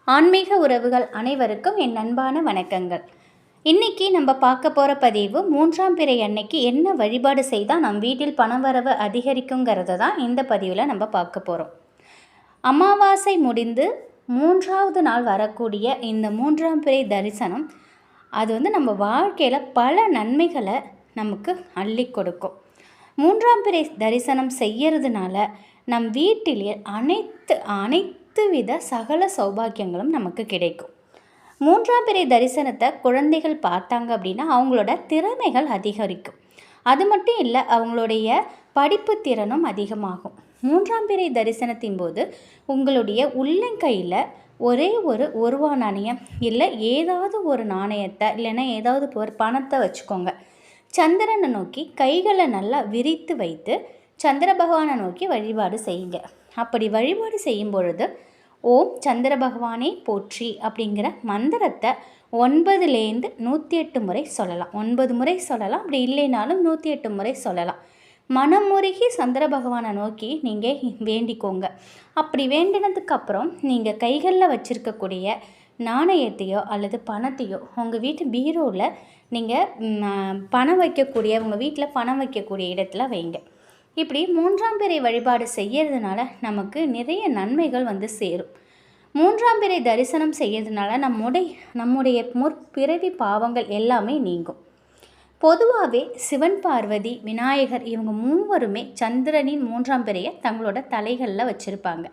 ஆன்மீக உறவுகள் அனைவருக்கும் என் அன்பான வணக்கங்கள். இன்றைக்கி நம்ம பார்க்க போகிற பதிவு 3ஆம் பிறை அன்னைக்கு என்ன வழிபாடு செய்தால் நம் வீட்டில் பணவரவு அதிகரிக்குங்கிறத தான் இந்த பதிவில் நம்ம பார்க்க போகிறோம். அமாவாசை முடிந்து 3ஆவது நாள் வரக்கூடிய இந்த 3ஆம் பிறை தரிசனம் அது நம்ம வாழ்க்கையில் பல நன்மைகளை நமக்கு அள்ளி கொடுக்கும். 3ஆம் பிறை தரிசனம் செய்யறதுனால நம் வீட்டிலே அனைத்து வித சகல சௌபாக்கியங்களும் நமக்கு கிடைக்கும். 3ஆம் பிறை தரிசனத்தை குழந்தைகள் பார்த்தாங்க அப்படின்னா அவங்களோட திறமைகள் அதிகரிக்கும். அது மட்டும் இல்லை, அவங்களுடைய படிப்பு திறனும் அதிகமாகும். 3ஆம் பிறை தரிசனத்தின் போது உங்களுடைய உள்ளங்கையில் ஒரே ஒரு ரூபா நாணயம் இல்லை ஏதாவது ஒரு நாணயத்தை இல்லைன்னா ஏதாவது ஒரு பணத்தை வச்சுக்கோங்க. சந்திரனை நோக்கி கைகளை நல்லா விரித்து வைத்து சந்திர பகவானை நோக்கி வழிபாடு செய்யுங்க. அப்படி வழிபாடு செய்யும் பொழுது ஓம் சந்திர பகவானே போற்றி அப்படிங்கிற மந்திரத்தை 9லேருந்து 108 முறை சொல்லலாம். 9 முறை சொல்லலாம், அப்படி இல்லைனாலும் 108 முறை சொல்லலாம். மனமுருகி சந்திர பகவானை நோக்கி நீங்கள் வேண்டிக்கோங்க. அப்படி வேண்டினதுக்கப்புறம் நீங்கள் கைகளில் வச்சுருக்கக்கூடிய நாணயத்தையோ அல்லது பணத்தையோ உங்கள் வீட்டு பீரோவில் நீங்கள் பணம் வைக்கக்கூடிய உங்கள் வீட்டில் பணம் வைக்கக்கூடிய இடத்துல வைங்க. இப்படி 3ஆம் பிறை வழிபாடு செய்யறதுனால நமக்கு நிறைய நன்மைகள் சேரும். 3ஆம் பிறை தரிசனம் செய்யறதுனால நம்முடைய முற்பிறவி பாவங்கள் எல்லாமே நீங்கும். பொதுவாகவே சிவன், பார்வதி, விநாயகர் இவங்க மூவருமே சந்திரனின் 3ஆம் பிறையை தங்களோட தலைகளில் வச்சுருப்பாங்க.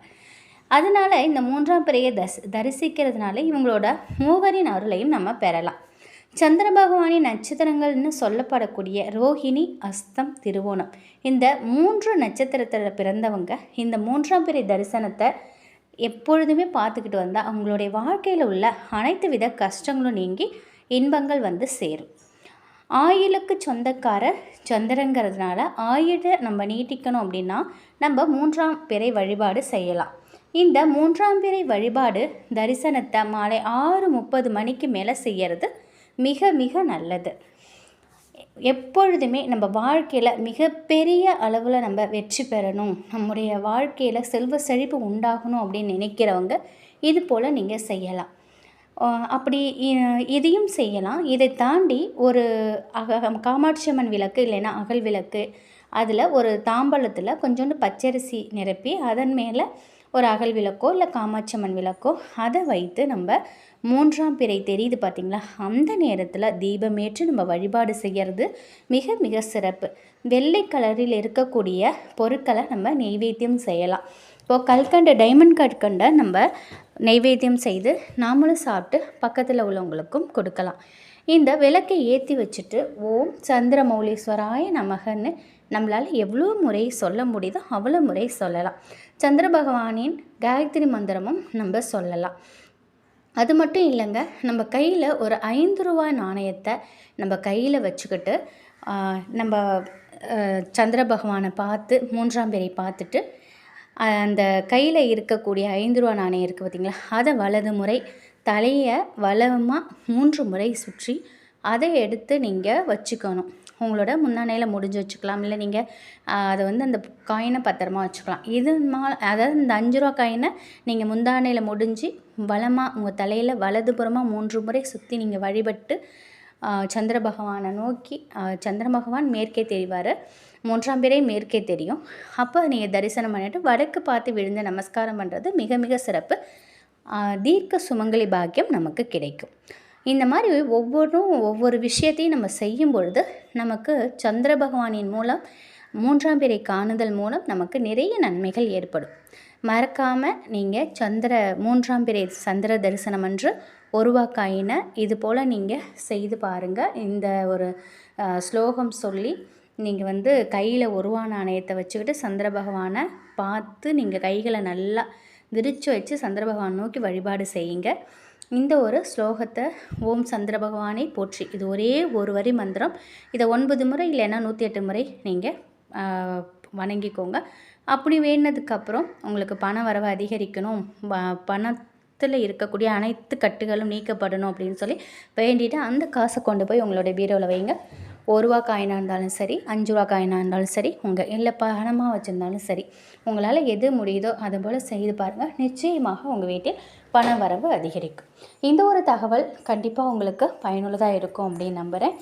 அதனால் இந்த 3ஆம் பிறையை தரிசிக்கிறதுனால இவங்களோட மூவரின் அருளையும் நம்ம பெறலாம். சந்திர பகவானின் நட்சத்திரங்கள்னு சொல்லப்படக்கூடிய ரோஹிணி, அஸ்தம், திருவோணம் இந்த 3 நட்சத்திரத்தில் பிறந்தவங்க இந்த 3ஆம் பிறை தரிசனத்தை எப்பொழுதுமே பார்த்துக்கிட்டு வந்தால் அவங்களுடைய வாழ்க்கையில் உள்ள அனைத்து வித கஷ்டங்களும் நீங்கி இன்பங்கள் சேரும். ஆயுளுக்கு சொந்தக்காரர் சந்திரங்கிறதுனால ஆயுளை நம்ம நீட்டிக்கணும் அப்படின்னா நம்ம 3ஆம் பிறை வழிபாடு செய்யலாம். இந்த 3ஆம் பிறை வழிபாடு தரிசனத்தை மாலை 6:30 மணிக்கு மேலே செய்யறது மிக மிக நல்லது. எப்பொழுதுமே நம்ம வாழ்க்கையில் மிகப்பெரிய அளவில் நம்ம வெற்றி பெறணும், நம்முடைய வாழ்க்கையில் செல்வ செழிப்பு உண்டாகணும் அப்படின்னு நினைக்கிறவங்க இது போல் நீங்கள் செய்யலாம். அப்படி இதையும் செய்யலாம். இதை தாண்டி ஒரு காமாட்சி அம்மன் விளக்கு இல்லைன்னா அகல் விளக்கு, அதில் ஒரு தாம்பலத்தில் கொஞ்சோண்டு பச்சரிசி நிரப்பி அதன் மேலே ஒரு அகல் விளக்கோ இல்லை காமாட்சி அம்மன் விளக்கோ அதை வைத்து நம்ம 3ஆம் பிறை தெரியுது பார்த்திங்களா, அந்த நேரத்தில் தீபமேற்று நம்ம வழிபாடு செய்கிறது மிக மிக சிறப்பு. வெள்ளை கலரில் இருக்கக்கூடிய பொருட்களை நம்ம நெய்வேத்தியம் செய்யலாம். இப்போது கல்கண்டு, டைமண்ட் கற்கண்டை நம்ம நெய்வேத்தியம் செய்து நாமளும் சாப்பிட்டு பக்கத்தில் உள்ளவங்களுக்கும் கொடுக்கலாம். இந்த விளக்கை ஏற்றி வச்சுட்டு ஓம் சந்திரமௌலீஸ்வராய நமகன்னு நம்மளால் எவ்வளோ முறை சொல்ல முடியுதோ அவ்வளோ முறை சொல்லலாம். சந்திர பகவானின் காயத்ரி மந்திரமும் நம்ம சொல்லலாம். அது மட்டும் இல்லைங்க, நம்ம கையில் ஒரு 5 ரூபாய் நாணயத்தை நம்ம கையில் வச்சுக்கிட்டு நம்ம சந்திர பகவானை பார்த்து 3ஆம் பிறை பார்த்துட்டு அந்த கையில் இருக்கக்கூடிய 5 ரூபா நாணயம் இருக்குது பார்த்திங்களா, அதை வலது முறை தலையை வலமாக 3 முறை சுற்றி அதை எடுத்து நீங்கள் வச்சுக்கணும். உங்களோட முன்னானையில் முடிஞ்சு வச்சுக்கலாம், இல்லை நீங்கள் அதை அந்த காயினை பத்திரமா வச்சுக்கலாம். அதாவது இந்த 5 ரூபா காயினை நீங்கள் முந்தானையில் முடிஞ்சு வலமாக உங்கள் தலையில் வலதுபுறமாக 3 முறை சுற்றி நீங்கள் வழிபட்டு சந்திர பகவானை நோக்கி, சந்திர பகவான் மேற்கே தெரிவார், 3ஆம் பிறை மேற்கே தெரியும். அப்போ நீங்கள் தரிசனம் பண்ணிவிட்டு வடக்கு பார்த்து விழுந்து நமஸ்காரம் பண்ணுறது மிக மிக சிறப்பு. தீர்க்க சுமங்கலி பாக்கியம் நமக்கு கிடைக்கும். இந்த மாதிரி ஒவ்வொரு விஷயத்தையும் நம்ம செய்யும் பொழுது நமக்கு சந்திர பகவானின் மூலம் 3ஆம் பிறை காணுதல் மூலம் நமக்கு நிறைய நன்மைகள் ஏற்படும். மறக்காமல் நீங்கள் 3ஆம் பிறை சந்திர தரிசனம் அன்று 1 ரூபா காயினை இது போல் நீங்கள் செய்து பாருங்கள். இந்த ஒரு ஸ்லோகம் சொல்லி நீங்கள் கையில் 1 ரூபா நாணயத்தை வச்சுக்கிட்டு சந்திர பகவானை பார்த்து நீங்கள் கைகளை நல்லா விரித்து வச்சு சந்திர பகவான் நோக்கி வழிபாடு செய்யுங்க. இந்த ஒரு ஸ்லோகத்தை ஓம் சந்திர பகவானை போற்றி, இது ஒரே ஒரு வரி மந்திரம். இதை 9 முறை இல்லைன்னா 108 முறை நீங்கள் வணங்கிக்கோங்க. அப்படி வேண்டினதுக்கப்புறம் உங்களுக்கு பண வரவு அதிகரிக்கணும், பணத்தில் இருக்கக்கூடிய அனைத்து கட்டுகளும் நீக்கப்படணும் அப்படின்னு சொல்லி வேண்டிட்டு அந்த காசை கொண்டு போய் உங்களுடைய பீரோவில் வைங்க. 1 ரூபா காயினாக இருந்தாலும் சரி, 5 ரூபா காயினாக இருந்தாலும் சரி, இல்லை பணமாக வச்சுருந்தாலும் சரி, உங்களால் எது முடியுதோ அது போல் செய்து பாருங்கள். நிச்சயமாக உங்கள் வீட்டில் பண வரவு அதிகரிக்கும். இந்த ஒரு தகவல் கண்டிப்பாக உங்களுக்கு பயனுள்ளதாக இருக்கும் அப்படின்னு நம்புகிறேன்.